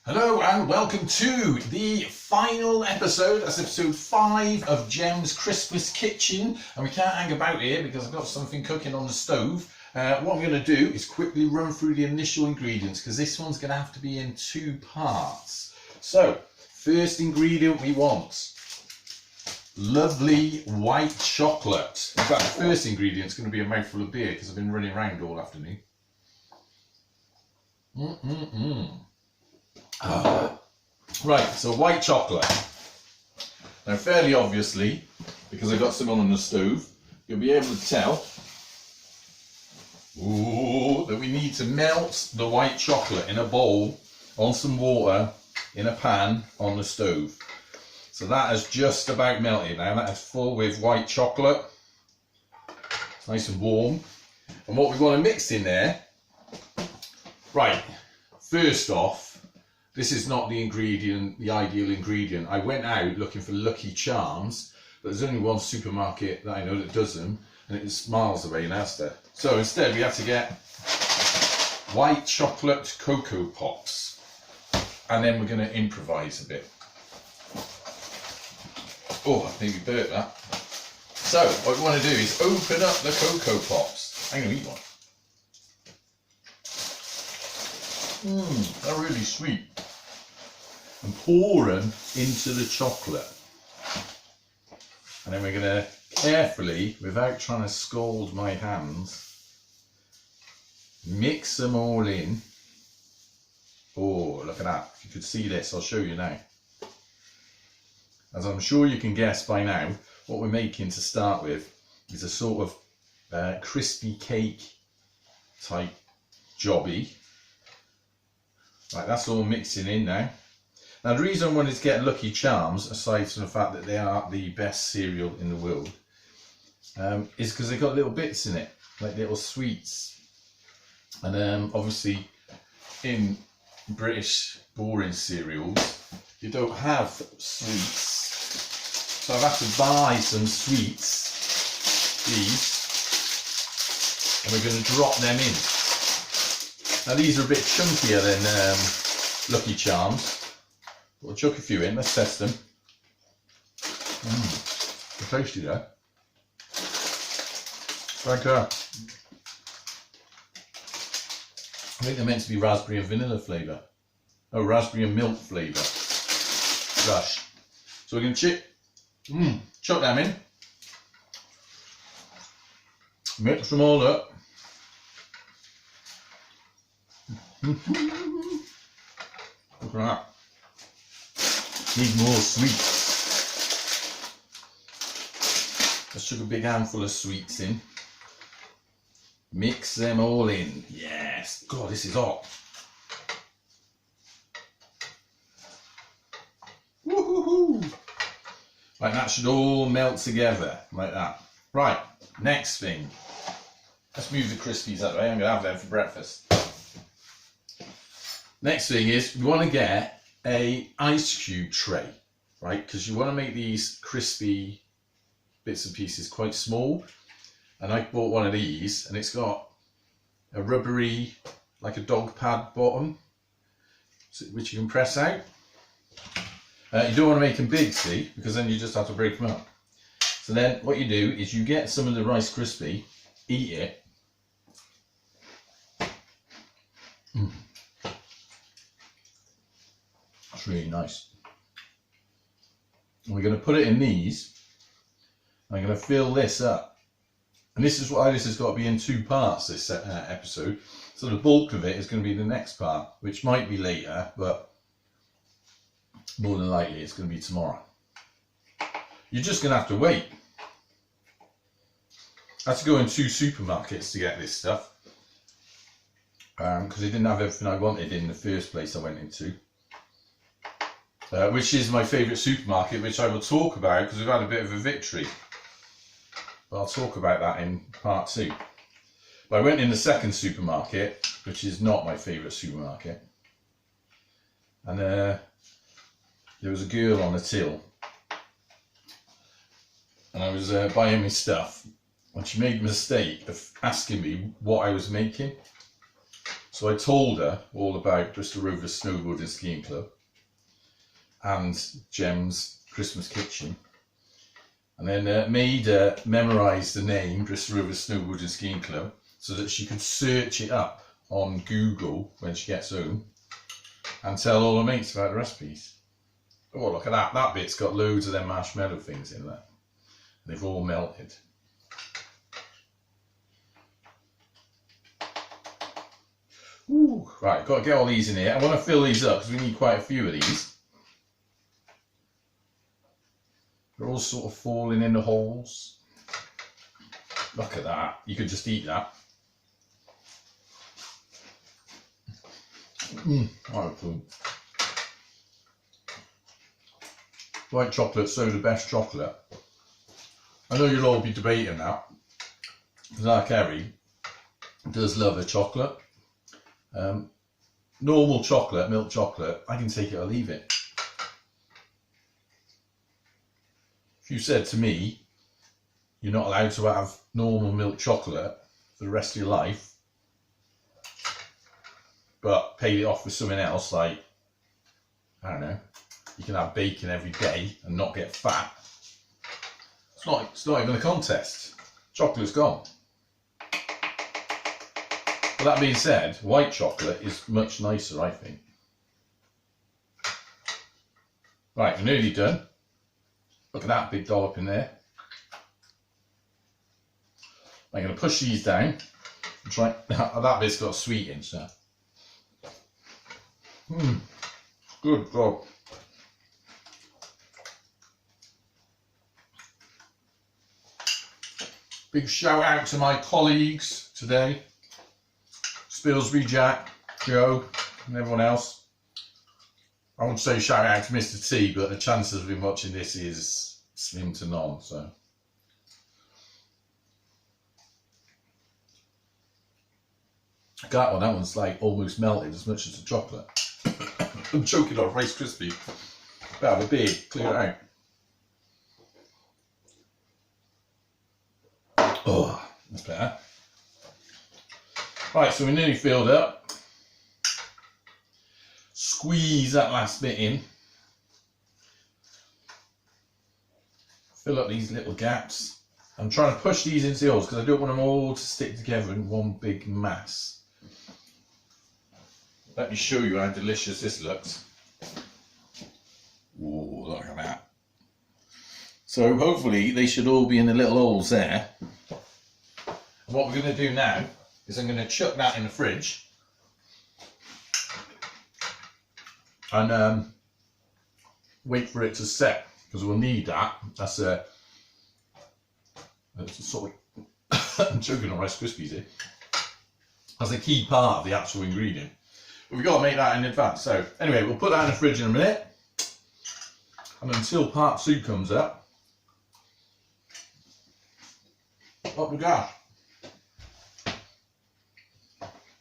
Hello and welcome to the final episode. That's episode 5 of Gem's Christmas Kitchen, and we can't hang about here because I've got something cooking on the stove. What I'm going to do is quickly run through the initial ingredients because this one's going to have to be in 2 parts. So, first ingredient we want, lovely white chocolate. In fact, the first ingredient is going to be a mouthful of beer because I've been running around all afternoon. Right, so white chocolate. Now fairly obviously, because I've got some on the stove, you'll be able to tell that we need to melt the white chocolate in a bowl on some water in a pan on the stove. So that has just about melted now. That is full with white chocolate. It's nice and warm. And what we want to mix in there, right, first off, this is not the ingredient, the ideal ingredient. I went out looking for Lucky Charms, but there's only one supermarket that I know that does them, and it's miles away in Asda. So instead we have to get white chocolate Cocoa Pops, and then we're going to improvise a bit. Oh, I think we burnt that. So what we want to do is open up the Cocoa Pops. I'm going to eat one. They're really sweet. And pour them into the chocolate. And then we're going to carefully, without trying to scald my hands, mix them all in. Oh, look at that. If you could see this, I'll show you now. As I'm sure you can guess by now, what we're making to start with is a sort of crispy cake type jobby. Right, that's all mixing in now. Now the reason I wanted to get Lucky Charms, aside from the fact that they are the best cereal in the world, is because they've got little bits in it, like little sweets. And obviously in British boring cereals, you don't have sweets. So I've had to buy some sweets, these, and we're going to drop them in. Now these are a bit chunkier than Lucky Charms. We'll chuck a few in, let's test them. They're tasty though. Like I think they're meant to be raspberry and vanilla flavour. Oh, raspberry and milk flavour. Lush. So we're going to chuck them in. Mix them all up. Look at that. Need more sweets. Let's chuck a big handful of sweets in. Mix them all in. Yes. God, this is hot. Woohoo! Right, that should all melt together like that. Right, next thing. Let's move the Crispies out of the way. I'm going to have them for breakfast. Next thing is we want to get a ice cube tray, right? Because you want to make these crispy bits and pieces quite small. And I bought one of these, and it's got a rubbery, like a dog pad bottom, which you can press out. You don't want to make them big, see, because then you just have to break them up. So then what you do is you get some of the Rice Krispie, eat it. It's really nice. And we're going to put it in these. I'm going to fill this up. And this is why this has got to be in 2 parts, this episode. So the bulk of it is going to be the next part, which might be later, but more than likely it's going to be tomorrow. You're just going to have to wait. I had to go in 2 supermarkets to get this stuff. Because they didn't have everything I wanted in the first place I went into. Which is my favourite supermarket, which I will talk about because we've had a bit of a victory. But I'll talk about that in part 2. But I went in the second supermarket, which is not my favourite supermarket. And there was a girl on the till. And I was buying me stuff. And she made the mistake of asking me what I was making. So I told her all about Bristol Rovers Snowboarding and Skiing Club and Gem's Christmas Kitchen, and then made her memorise the name Bristol Rovers Snowboarding and Skiing Club so that she could search it up on Google when she gets home and tell all her mates about the recipes. Oh, look at that. That bit's got loads of them marshmallow things in there. They've all melted. Ooh, right, got to get all these in here. I want to fill these up because we need quite a few of these. They're all sort of falling in the holes. Look at that. You could just eat that. Alright, cool. White chocolate's so the best chocolate. I know you'll all be debating that, because our Kerry does love a chocolate. Normal chocolate, milk chocolate, I can take it or leave it. If you said to me, you're not allowed to have normal milk chocolate for the rest of your life, but paid it off with something else, like, I don't know, you can have bacon every day and not get fat. It's not even a contest. Chocolate's gone. But that being said, white chocolate is much nicer, I think. Right, we're nearly done. Look at that big dollop in there. I'm going to push these down and try. That bit's got sweet in, so. Good God. Big shout out to my colleagues today. Spilsby, Jack, Joe, and everyone else. I won't say shout out to Mr. T, but the chances of him watching this is slim to none, so. That one's like almost melted as much as the chocolate. I'm choking on Rice Krispie. Better have a beard, clear it out. Oh, that's better. Right, so we're nearly filled up. Squeeze that last bit in. Fill up these little gaps. I'm trying to push these into the holes because I don't want them all to stick together in one big mass. Let me show you how delicious this looks. Whoa, look at that. So hopefully they should all be in the little holes there. And what we're going to do now is I'm going to chuck that in the fridge and wait for it to set, because we'll need that. That's a sort of I'm choking on Rice Krispies here. That's a key part of the actual ingredient. But we've got to make that in advance. So anyway, we'll put that in the fridge in a minute, and until part 2 comes up we go.